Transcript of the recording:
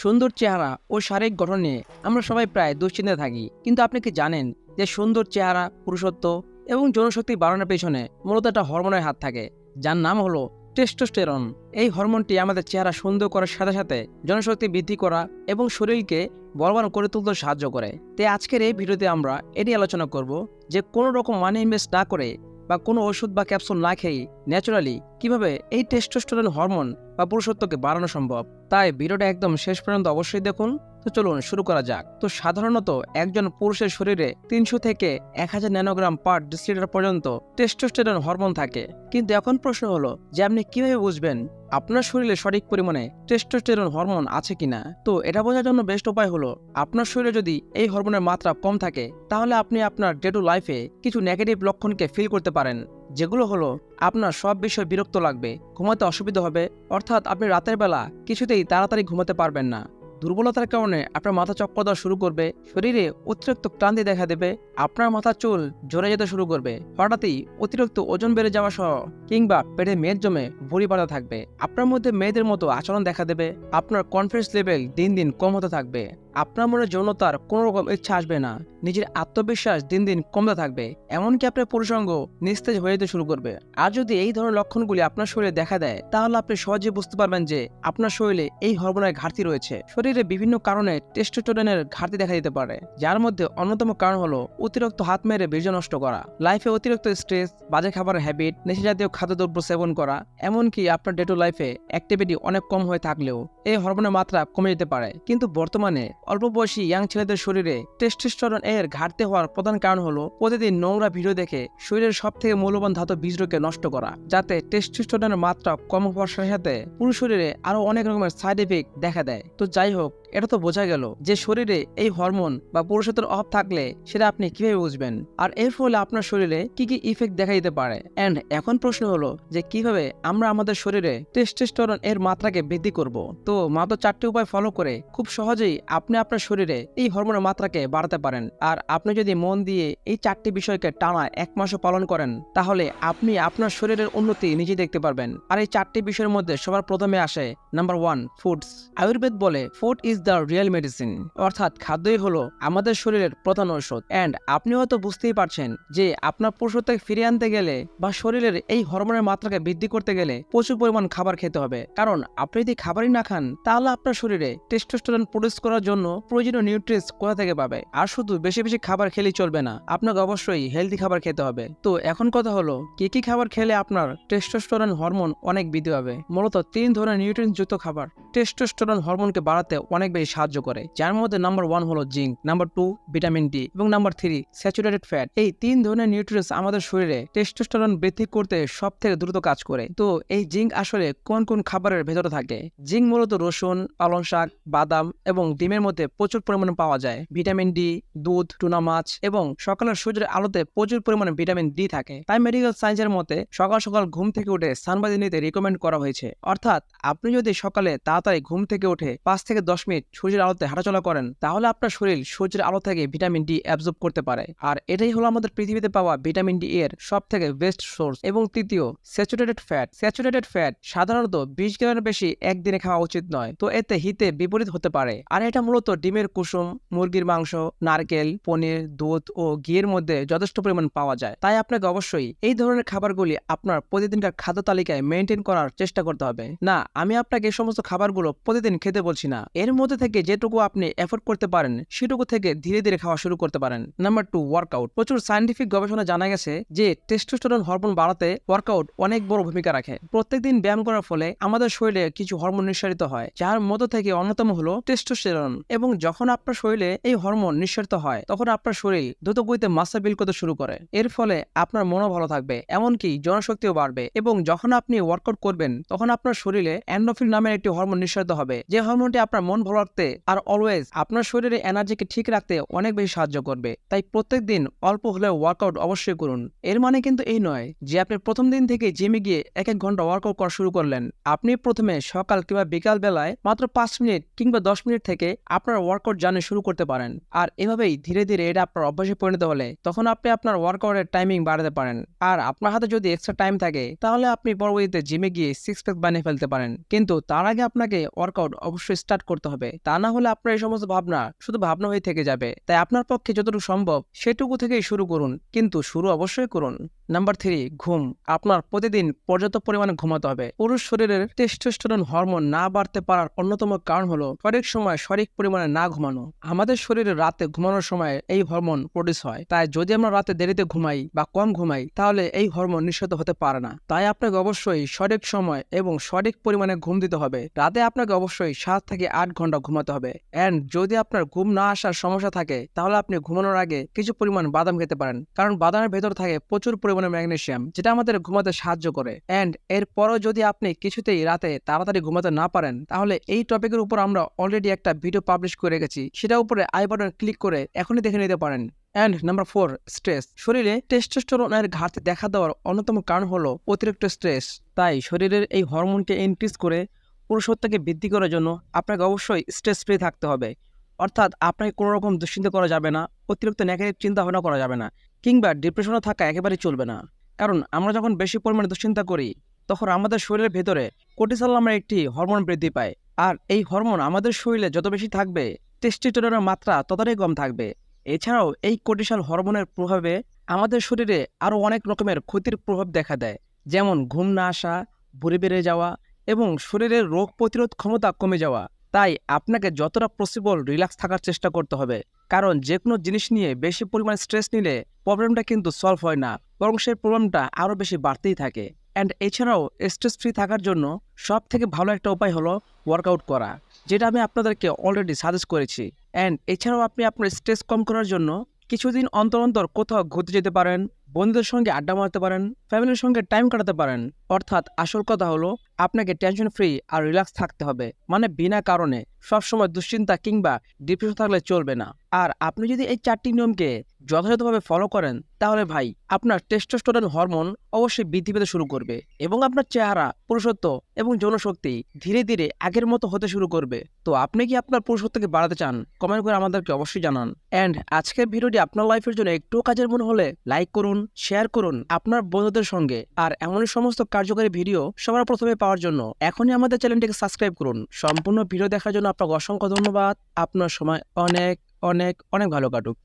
সুন্দর চেহারা ও শারীরিক গঠন নিয়ে আমরা সবাই প্রায় দুশ্চিন্তায় থাকি, কিন্তু আপনি কি জানেন যে সুন্দর চেহারা, পুরুষত্ব এবং যৌনশক্তি বাড়ানোর পেছনে মূলত একটা হরমোনের হাত থাকে, যার নাম হলো টেস্টোস্টেরন। এই হরমোনটি আমাদের চেহারা সুন্দর করার সাথে সাথে জনশক্তি বৃদ্ধি করা এবং শরীরকে বলবান করে তুলতে সাহায্য করে। তাই আজকের এই ভিডিওতে আমরা এটি আলোচনা করব যে কোনো রকম মানি ইনভেস্ট না করে বা কোনো ওষুধ বা ক্যাপসুল না খেয়ে ন্যাচারালি কিভাবে এই টেস্টোস্টেরন হরমোন বা পুরুষত্বকে বাড়ানো সম্ভব। তাই ভিডিওটা একদম শেষ পর্যন্ত অবশ্যই দেখুন। তো চলুন শুরু করা যাক। তো সাধারণত একজন পুরুষের শরীরে 300 থেকে 1000 ন্যানোগ্রাম পার ডেসিলিটার পর্যন্ত টেস্টোস্টেরন হরমোন থাকে। কিন্তু এখন প্রশ্ন হলো যে আপনি কিভাবে বুঝবেন আপনার শরীরে সঠিক পরিমাণে টেস্টোস্টেরন হরমোন আছে কিনা। তো এটা বোঝার জন্য বেস্ট উপায় হলো, আপনার শরীরে যদি এই হরমোনের মাত্রা কম থাকে তাহলে আপনি আপনার ডে টু লাইফে কিছু নেগেটিভ লক্ষণকে ফিল করতে পারেন, যেগুলো হলো আপনার সব বিষয় বিরক্ত লাগবে, ঘুমাতে অসুবিধা হবে, অর্থাৎ আপনি রাতের বেলা কিছুতেই তাড়াতাড়ি ঘুমাতে পারবেন না, দুর্বলতার কারণে আপনার মাথা চক্কর দেওয়া শুরু করবে, শরীরে অতিরিক্ত ক্লান্তি দেখা দেবে, আপনার মাথার চুল ঝরে যেতে শুরু করবে, হঠাৎই অতিরিক্ত ওজন বেড়ে যাওয়া সহ কিংবা পেটে মেদ জমে ভুঁড়ি বাঁধা থাকবে, আপনার মধ্যে মেয়েদের মতো আচরণ দেখা দেবে, আপনার কনফিডেন্স লেভেল দিন দিন কম হতে থাকবে, আপনার মনে যৌনতার কোনো রকম ইচ্ছা আসবে না, নিজের আত্মবিশ্বাস দিন দিন কমতে থাকবে, এমনকি আপনার পুরুষাঙ্গ নিস্তেজ হয়ে যেতে শুরু করবে। আর যদি এই ধরনের লক্ষণগুলি আপনার শরীরে দেখা দেয় তাহলে আপনি সহজে বুঝতে পারবেন যে আপনার শরীরে এই হরমোনের ঘাটতি রয়েছে। শরীরে বিভিন্ন কারণে টেস্টোস্টেরনের ঘাটতি দেখা দিতে পারে, যার মধ্যে অন্যতম কারণ হলো অতিরিক্ত হাত মেরে বীর্য নষ্ট করা, লাইফে অতিরিক্ত স্ট্রেস, বাজে খাবারের হ্যাবিট, নেশাজাতীয় খাদ্যদ্রব্য সেবন করা, এমনকি আপনার ডে টু লাইফে অ্যাক্টিভিটি অনেক কম হয়ে থাকলেও এই হরমোনের মাত্রা কমে যেতে পারে। কিন্তু বর্তমানে অল্প বয়সী ইয়াং ছেলেদের শরীরে টেস্টোস্টেরন এর ঘাটতি হওয়ার প্রধান কারণ হলো প্রতিদিন নোংরা ভিডিও দেখে শরীরের সব থেকে মূল্যবান ধাতু বীজকে নষ্ট করা, যাতে টেস্টোস্টেরনের মাত্রা কম হওয়ার সাথে সাথে পুরো শরীরে আরো অনেক রকমের সাইড এফেক্ট দেখা দেয়। তো যাই হোক, এটা তো বোঝা গেল যে শরীরে এই হরমোন বা পুরুষত্বের অভাব থাকলে সেটা আপনি কিভাবে বুঝবেন আর এর ফলে আপনার শরীরে কি কি ইফেক্ট দেখা দিতে পারে। এন্ড এখন প্রশ্ন হলো যে কিভাবে আমরা আমাদের শরীরে টেস্টোস্টেরন এর মাত্রাকে বৃদ্ধি করব। তো মাত্র 4টি উপায় ফলো করে খুব সহজেই আপনি আপনার শরীরে এই হরমোনের মাত্রাকে বাড়াতে পারেন। আর আপনি যদি মন দিয়ে এই 4টি বিষয়কে টানা 1 মাসও পালন করেন তাহলে আপনি আপনার শরীরের উন্নতি নিজে দেখতে পারবেন। আর এই 4টি বিষয়ের মধ্যে সবার প্রথমে আসে নাম্বার 1, ফুডস। আয়ুর্বেদ বলে food is the real medicine, অর্থাৎ খাদ্যই হলো আমাদের শরীরের প্রধান ঔষধ। এন্ড আপনি হয়তো বুঝতেই পারছেন যে আপনার পুরুষত্বকে ফিরিয়ে আনতে গেলে বা শরীরের এই হরমোনের মাত্রাকে বৃদ্ধি করতে গেলে প্রচুর পরিমাণ খাবার খেতে হবে। কারণ আপনি যদি খাবারই না খান তাহলে আপনার শরীরে টেস্টোস্টেরন প্রডিউস করার জন্য প্রয়োজনীয় নিউট্রিয়েন্টস কোথা থেকে পাবে। আর শুধু বেশি বেশি খাবার খেলেই চলবে না, আপনাকে অবশ্যই হেলদি খাবার খেতে হবে। তো এখন কথা হলো কি কি খাবার খেলে আপনার টেস্টোস্টেরন হরমোন অনেক বৃদ্ধি পাবে। মূলত 3 ধরনের নিউট্রিয়েন্টস যুক্ত খাবার টেস্টোস্টেরন হরমোনকে বাড়াতে অনেক বেশি সাহায্য করে, যার মধ্যে নাম্বার 1 হলো জিঙ্ক, নাম্বার 2 ভিটামিন ডি এবং নাম্বার 3 স্যাচুরেটেড ফ্যাট। এই 3 ধরনের নিউট্রিয়েন্টস আমাদের শরীরে টেস্টোস্টেরন বৃদ্ধি করতে সব থেকে দ্রুত কাজ করে। তো এই জিঙ্ক আসলে কোন কোন খাবারের ভেতরে থাকে? জিঙ্ক মূলত রসুন, পালং শাক, বাদাম এবং ডিমের মধ্যে প্রচুর পরিমাণে পাওয়া যায়। ভিটামিন ডি দুধ, টুনা মাছ এবং সকালের সূর্যের আলোতে প্রচুর পরিমাণে ভিটামিন ডি থাকে। তাই মেডিকেল সায়েন্সের মতে সকাল সকাল ঘুম থেকে উঠে সানবাথ নিতে রিকমেন্ড করা হয়েছে। অর্থাৎ আপনি যদি সকালে তাড়াতাড়ি ঘুম থেকে উঠে 5 থেকে 10 মিনিট সূর্যের আলোতে হাঁটাচলা করেন তাহলে আপনার শরীর সূর্যের আলো থেকে ভিটামিন ডি অ্যাবজর্ব করতে পারে। আর এটাই হলো আমাদের পৃথিবীতে পাওয়া ভিটামিন ডি এর সব থেকে বেস্ট সোর্স। এবং তৃতীয়, স্যাচুরেটেড ফ্যাট। স্যাচুরেটেড ফ্যাট সাধারণত 20 গ্রামের বেশি একদিনে খাওয়া উচিত নয়, তো এতে হিতে বিপরীত হতে পারে। আর এটা মূলত ডিমের কুসুম, মুরগির মাংস, নারকেল, পনির, দুধ ও ঘিয়ের মধ্যে যথেষ্ট পরিমাণ পাওয়া যায়। তাই আপনাকে অবশ্যই এই ধরনের খাবারগুলি আপনার প্রতিদিনকার খাদ্য তালিকায় মেনটেন করার চেষ্টা করতে হবে। না, আমি আপনাকে এই সমস্ত খাবারগুলো প্রতিদিন খেতে বলছি না, এর মধ্যে থেকে যেটুকু আপনি এফোর্ড করতে পারেন সেটুকু থেকে ধীরে ধীরে খাওয়া শুরু করতে পারেন। Number 2, workout. প্রচুর সায়েন্টিফিক গবেষণা জানা গেছে যে টেস্টোস্টেরন হরমোন বাড়াতে ওয়ার্কআউট অনেক বড় ভূমিকা রাখে। প্রত্যেকদিন ব্যায়াম করার ফলে আমাদের শরীরে কিছু হরমোন নিঃসরিত হয়, যার মধ্য থেকে অন্যতম হলো টেস্টোস্টেরন। এবং যখন আপনার শরীরে এই হরমোন নিঃসরিত হয় তখন আপনার শরীর দ্রুত গতিতে মাসল বিল্ড করতে শুরু করে। এর ফলে আপনার মনও ভালো থাকবে, এমনকি জনশক্তিও বাড়বে। এবং যখন আপনি ওয়ার্কআউট করবেন তখন আপনার শরীরে এন্ডোরফিন নামের একটি হরমোন নিঃসরিত হবে, যে হরমোনটি আপনার মন ভালো রাখতে আর অলওয়েজ আপনার শরীরে এনার্জিকে ঠিক রাখতে অনেক বেশি সাহায্য করবে। তাই প্রত্যেক দিন অল্প হলেও ওয়ার্কআউট অবশ্যই করুন। এর মানে কিন্তু এই নয় যে আপনি প্রথম দিন থেকে জিমে গিয়ে 1 ঘন্টা ওয়ার্কআউট করা শুরু করলেন। আপনি প্রথমে সকাল কিংবা বিকাল বেলায় মাত্র 5 মিনিট কিংবা 10 মিনিট থেকে আপনার ওয়ার্কআউট জার্নি শুরু করতে পারেন। আর এভাবেই ধীরে ধীরে এটা আপনার অভ্যাসে পরিণত হলে তখন আপনি আপনার ওয়ার্কআউটের টাইমিং বাড়াতে পারেন। আর আপনার হাতে যদি এক্সট্রা টাইম থাকে তাহলে আপনি পরবর্তীতে জিমে গিয়ে 6 প্যাক বানিয়ে ফেলতে পারেন। কিন্তু তার আগে আপনাকে ওয়ার্কআউট অবশ্যই স্টার্ট করতে হবে। হবে, তা না হলে আপনার এই সমস্ত ভাবনা শুধু ভাবনা হয়ে থেকে যাবে। তাই আপনার পক্ষে যতটুকু সম্ভব সেটুকু থেকেই শুরু করুন, কিন্তু শুরু অবশ্যই করুন। নাম্বার 3, ঘুম। আপনার প্রতিদিন পর্যাপ্ত পরিমাণে ঘুমাতে হবে। পুরুষ শরীরের টেস্টোস্টেরন হরমোন না বাড়তে পারার অন্যতম কারণ হলো সঠিক সময় সঠিক পরিমাণে না ঘুমানো। আমাদের শরীরে রাতে ঘুমানোর সময় এই হরমোন প্রডিউস হয়, তাই যদি আমরা রাতে দেরিতে ঘুমাই বা কম ঘুমাই তাহলে এই হরমোন নিঃসৃত হতে পারে না। তাই আপনাকে অবশ্যই সঠিক সময় এবং সঠিক পরিমাণে ঘুম দিতে হবে। রাতে আপনাকে অবশ্যই 7 থেকে 8 ঘন্টা ঘুমাতে হবে। এন্ড যদি আপনার ঘুম না আসার সমস্যা থাকে তাহলে আপনি ঘুমানোর আগে কিছু পরিমাণ বাদাম খেতে পারেন, কারণ বাদামের ভেতর থাকে প্রচুর পরিমাণে ম্যাগনেসিয়াম, যেটা আমাদের ঘুমাতে সাহায্য করে। এন্ড এরপরও যদি আপনি কিছুতেই রাতে তাড়াতাড়ি ঘুমাতে না পারেন তাহলে এই টপিকের উপর আমরা অলরেডি একটা ভিডিও পাবলিশ করে রেখেছি, সেটা উপরে আই বাটন ক্লিক করে এখনই দেখে নিতে পারেন। And number 4, stress. শরীরে টেস্টোস্টেরনের ঘাটতি দেখা দেওয়ার অন্যতম কারণ হলো অতিরিক্ত স্ট্রেস। তাই শরীরের এই হরমোনকে ইনক্রিজ করে পুরুষত্বকে বৃদ্ধি করার জন্য আপনাকে অবশ্যই স্ট্রেস ফ্রি থাকতে হবে। অর্থাৎ আপনাকে কোনো রকম দুশ্চিন্তা করা যাবে না, অতিরিক্ত নেগেটিভ চিন্তা ভাবনা করা যাবে না, কিংবা ডিপ্রেশনে থাকা একেবারেই চলবে না। কারণ আমরা যখন বেশি পরিমাণে দুশ্চিন্তা করি তখন আমাদের শরীরের ভেতরে কর্টিসল নামের একটি হরমোন বৃদ্ধি পায়। আর এই হরমোন আমাদের শরীরে যত বেশি থাকবে টেস্টোস্টেরনের মাত্রা ততটাই কম থাকবে। এছাড়াও এই কর্টিসল হরমোনের প্রভাবে আমাদের শরীরে আরও অনেক রকমের ক্ষতির প্রভাব দেখা দেয়, যেমন ঘুম না আসা, ভুঁড়ি বেড়ে যাওয়া এবং শরীরের রোগ প্রতিরোধ ক্ষমতা কমে যাওয়া। তাই আপনাকে যতটা পসিবল রিল্যাক্স থাকার চেষ্টা করতে হবে, কারণ যে কোনো জিনিস নিয়ে বেশি পরিমাণে স্ট্রেস নিলে প্রবলেমটা কিন্তু সলভ হয় না, বরং সেই প্রবলেমটা আরও বেশি বাড়তেই থাকে। অ্যান্ড এছাড়াও স্ট্রেস ফ্রি থাকার জন্য সব থেকে ভালো একটা উপায় হলো ওয়ার্কআউট করা, যেটা আমি আপনাদেরকে অলরেডি সাজেস্ট করেছি। অ্যান্ড এছাড়াও আপনি আপনার স্ট্রেস কম করার জন্য কিছুদিন অন্তর অন্তর কোথাও ঘুরতে যেতে পারেন, বন্ধুদের সঙ্গে আড্ডা মারতে পারেন, ফ্যামিলির সঙ্গে টাইম কাটাতে পারেন। অর্থাৎ আসল কথা হলো আপনাকে টেনশন ফ্রি আর রিল্যাক্স থাকতে হবে, মানে বিনা কারণে সবসময় দুশ্চিন্তা কিংবা ডিপ্রেশন থাকলে চলবে না। আর আপনি যদি এই 4টি নিয়মকে যথাযথভাবে ফলো করেন তাহলে ভাই আপনার টেস্টোস্টেরন হরমোন অবশ্যই বৃদ্ধি পেতে শুরু করবে এবং আপনার চেহারা, পুরুষত্ব এবং যৌনশক্তি ধীরে ধীরে আগের মতো হতে শুরু করবে। তো আপনি কি আপনার পুরুষত্বকে বাড়াতে চান? কমেন্ট করে আমাদেরকে অবশ্যই জানান। অ্যান্ড আজকের ভিডিওটি আপনার লাইফের জন্য একটু কাজের মনে হলে লাইক করুন, শেয়ার করুন আপনার বন্ধুদের সঙ্গে। আর এমনই সমস্ত কার্যকরী ভিডিও সবার প্রথমে পাওয়ার জন্য এখনই আমাদের চ্যানেলটিকে সাবস্ক্রাইব করুন। সম্পূর্ণ ভিডিও দেখার জন্য আপনাকে অসংখ্য ধন্যবাদ। আপনার সময় অনেক অনেক অনেক ভালো কাটুক।